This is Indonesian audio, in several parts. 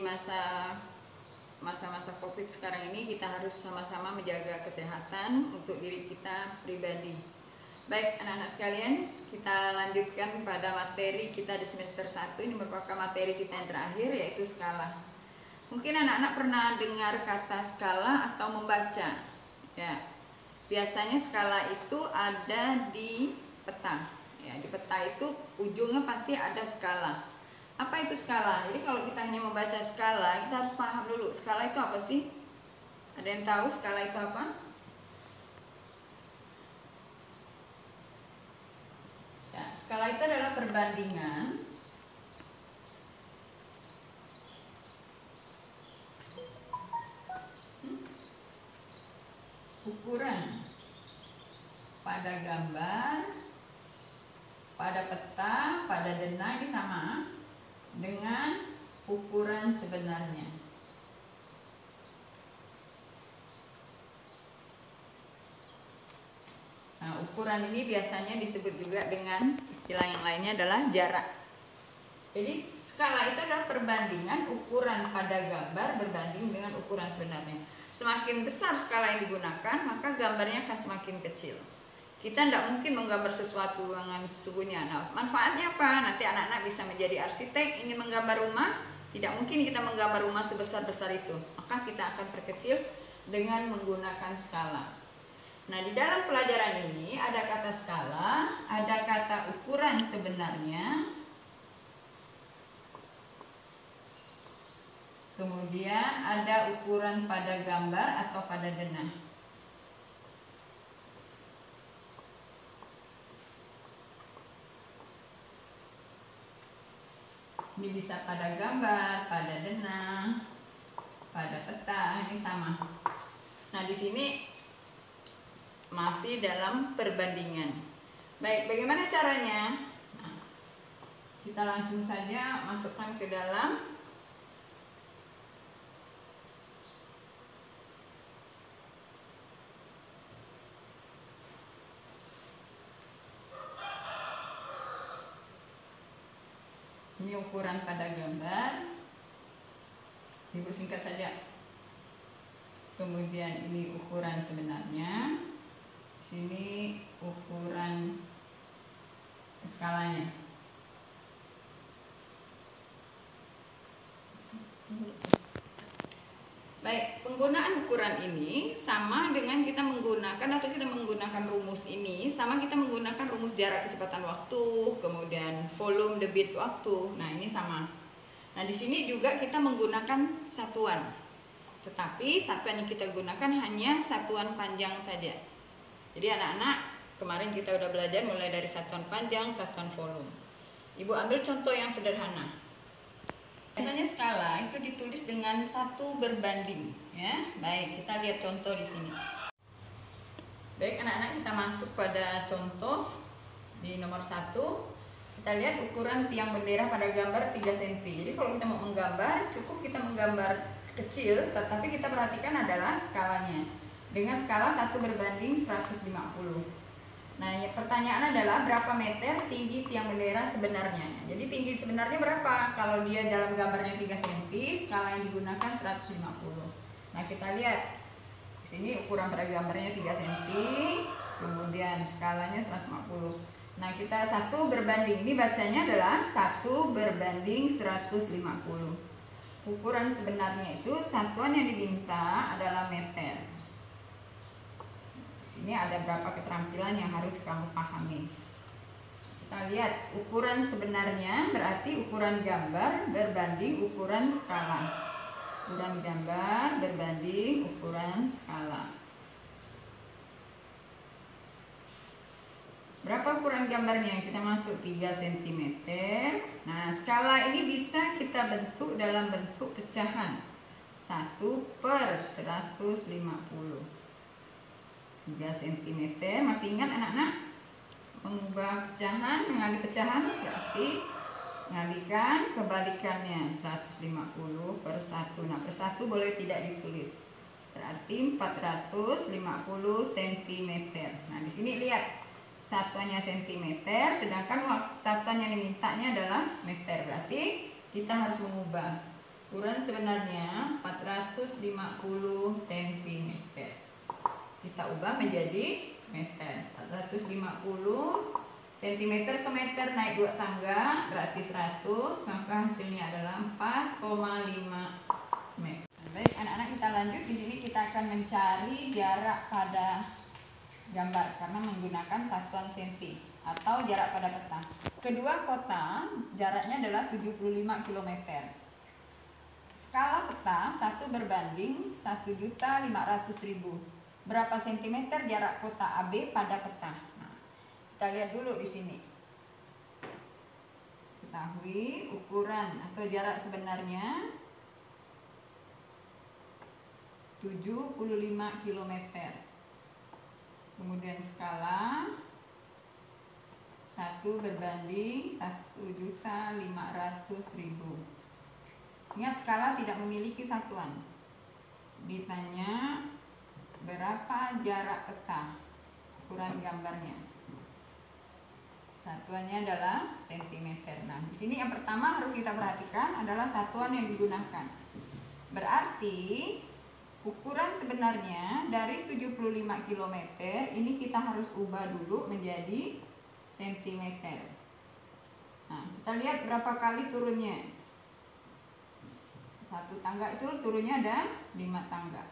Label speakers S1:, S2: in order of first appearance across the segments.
S1: masa-masa COVID sekarang ini kita harus sama-sama menjaga kesehatan untuk diri kita pribadi. Baik anak-anak sekalian, kita lanjutkan pada materi kita di semester 1. Ini merupakan materi kita yang terakhir, yaitu skala. Mungkin anak-anak pernah dengar kata skala atau membaca. Ya, biasanya skala itu ada di peta. Ya, di peta itu ujungnya pasti ada skala. Apa itu skala? Jadi kalau kita hanya membaca skala, kita harus paham dulu skala itu apa sih? Ada yang tahu skala itu apa? Ya, skala itu adalah perbandingan ukuran pada gambar, pada peta, pada denah, ini sama dengan ukuran sebenarnya. Nah, ukuran ini biasanya disebut juga dengan istilah yang lainnya adalah jarak. Jadi skala itu adalah perbandingan ukuran pada gambar berbanding dengan ukuran sebenarnya. Semakin besar skala yang digunakan, maka gambarnya akan semakin kecil. Kita tidak mungkin menggambar sesuatu dengan sesungguhnya. Nah, manfaatnya apa? Nanti anak-anak bisa menjadi arsitek, ingin menggambar rumah. Tidak mungkin kita menggambar rumah sebesar-besar itu. Maka kita akan perkecil dengan menggunakan skala. Nah, di dalam pelajaran ini ada kata skala, ada kata ukuran sebenarnya, kemudian ada ukuran pada gambar atau pada denah. Ini bisa pada gambar, pada denah, pada peta, ini sama. Nah, di sini masih dalam perbandingan. Baik, bagaimana caranya? Nah, kita langsung saja masukkan ke dalam ini ukuran pada gambar, dipersingkat saja. Kemudian ini ukuran sebenarnya, sini ukuran skalanya. Baik, penggunaan ukuran ini sama dengan kita menggunakan rumus ini, sama kita menggunakan rumus jarak kecepatan waktu, kemudian volume debit waktu. Nah, ini sama. Nah, di sini juga kita menggunakan satuan. Tetapi satuan yang kita gunakan hanya satuan panjang saja. Jadi anak-anak, kemarin kita udah belajar mulai dari satuan panjang, satuan volume. Ibu ambil contoh yang sederhana. Biasanya skala itu ditulis dengan 1 berbanding, ya. Baik, kita lihat contoh di sini. Baik, anak-anak, kita masuk pada contoh di nomor 1. Kita lihat ukuran tiang bendera pada gambar 3 cm. Jadi kalau kita mau menggambar, cukup kita menggambar kecil, tetapi kita perhatikan adalah skalanya. Dengan skala 1 berbanding 150. Nah, pertanyaan adalah berapa meter tinggi tiang bendera sebenarnya? Jadi tinggi sebenarnya berapa? Kalau dia dalam gambarnya 3 cm, skala yang digunakan 150. Nah, kita lihat di sini ukuran pada gambarnya 3 cm, kemudian skalanya 150. Nah, kita 1 berbanding, ini bacanya adalah 1 berbanding 150. Ukuran sebenarnya itu satuan yang diminta adalah meter. Ini ada berapa keterampilan yang harus kamu pahami. Kita lihat ukuran sebenarnya berarti ukuran gambar berbanding ukuran skala. Ukuran gambar berbanding ukuran skala. Berapa ukuran gambarnya? Kita masuk 3 cm. Nah, skala ini bisa kita bentuk dalam bentuk pecahan 1/150. 3 cm. Masih ingat anak-anak? Mengubah pecahan, mengalih pecahan berarti mengalihkan kebalikannya 150/1. Nah, per 1 boleh tidak ditulis. Berarti 450 cm. Nah, di sini lihat satuannya cm, sedangkan satuan yang dimintanya adalah meter. Berarti kita harus mengubah Ukuran sebenarnya 450 cm. Kita ubah menjadi meter. 450 cm ke meter naik 2 tangga berarti 100, maka hasilnya adalah 4,5 meter. Baik, anak-anak, kita lanjut. Di sini kita akan mencari jarak pada gambar karena menggunakan satuan senti atau jarak pada peta. Kedua kota jaraknya adalah 75 km. Skala peta 1 berbanding 1.500.000. Berapa sentimeter jarak kota AB pada peta? Nah, kita lihat dulu di sini. Ketahui ukuran atau jarak sebenarnya 75 km. Kemudian skala 1 berbanding 1.500.000. Ingat, skala tidak memiliki satuan. Ditanya berapa jarak peta, ukuran gambarnya. Satuannya adalah sentimeter. Nah, di sini yang pertama harus kita perhatikan adalah satuan yang digunakan. Berarti ukuran sebenarnya dari 75 km ini kita harus ubah dulu menjadi sentimeter. Nah, kita lihat berapa kali turunnya. Satu tangga itu turunnya ada 5 tangga.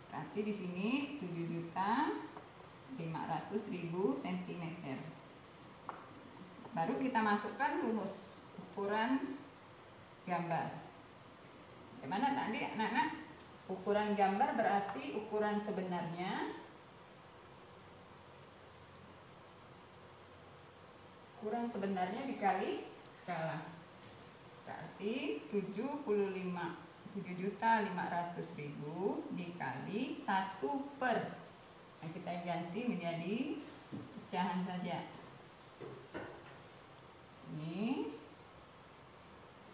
S1: Berarti di sini 7.500.000 cm. Baru kita masukkan rumus ukuran gambar. Bagaimana tadi anak-anak? Ukuran gambar berarti ukuran sebenarnya dikali skala. Berarti 7.500.000 dikali 1 per. Nah, kita ganti menjadi pecahan saja. Ini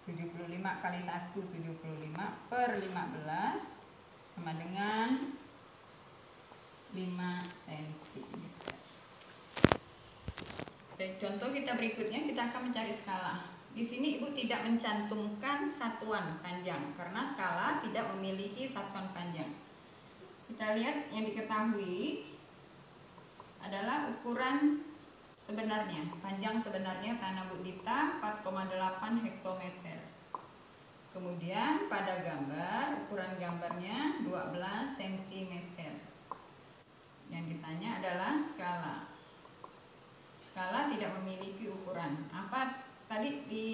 S1: 75 kali 1, 75 per 15 sama dengan 5 cm. Baik, contoh kita berikutnya, kita akan mencari skala. Di sini Ibu tidak mencantumkan satuan panjang karena skala tidak memiliki satuan panjang. Kita lihat yang diketahui adalah ukuran sebenarnya, panjang sebenarnya tanah Bu Dita 4,8 hektometer. Kemudian pada gambar, ukuran gambarnya 12 cm. Yang ditanya adalah skala. Skala tidak memiliki ukuran. Apa tadi di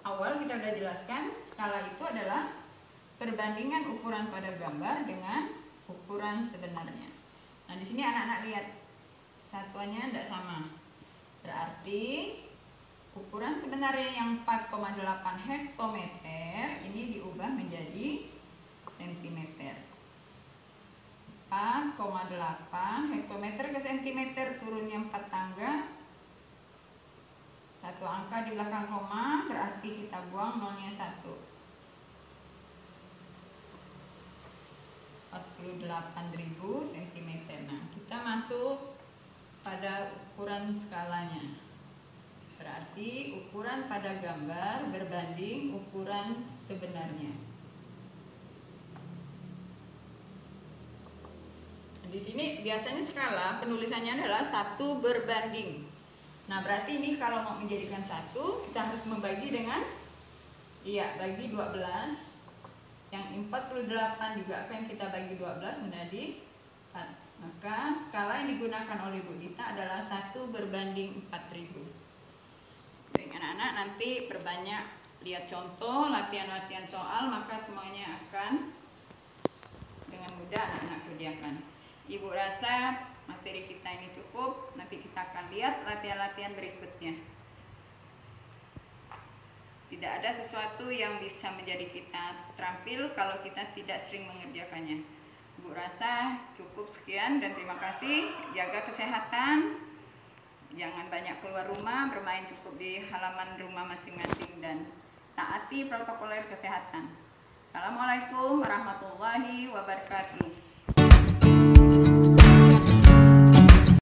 S1: awal kita sudah jelaskan, skala itu adalah perbandingan ukuran pada gambar dengan ukuran sebenarnya. Nah, di sini anak-anak lihat satuannya tidak sama. Berarti ukuran sebenarnya yang 4,8 hektometer ini diubah menjadi sentimeter. 4,8 hektometer ke sentimeter, turunnya 4 tangga. Satu angka di belakang koma, berarti kita buang nolnya 1. 48.000 cm. Nah, kita masuk pada ukuran skalanya. Berarti ukuran pada gambar berbanding ukuran sebenarnya. Di sini biasanya skala penulisannya adalah 1 berbanding. Nah, berarti ini kalau mau menjadikan 1, kita harus membagi dengan bagi 12. Yang 48 juga akan kita bagi 12 menjadi 4. Maka skala yang digunakan oleh Bu Dita adalah 1 berbanding 4.000. Baik anak-anak, nanti perbanyak lihat contoh, latihan-latihan soal, maka semuanya akan dengan mudah anak-anak kerjakan. Ibu rasa materi kita ini cukup. Nanti kita akan lihat latihan-latihan berikutnya. Tidak ada sesuatu yang bisa menjadi kita terampil kalau kita tidak sering mengerjakannya. Ibu rasa cukup sekian dan terima kasih. Jaga kesehatan, jangan banyak keluar rumah, bermain cukup di halaman rumah masing-masing dan taati protokol kesehatan. Assalamualaikum warahmatullahi wabarakatuh.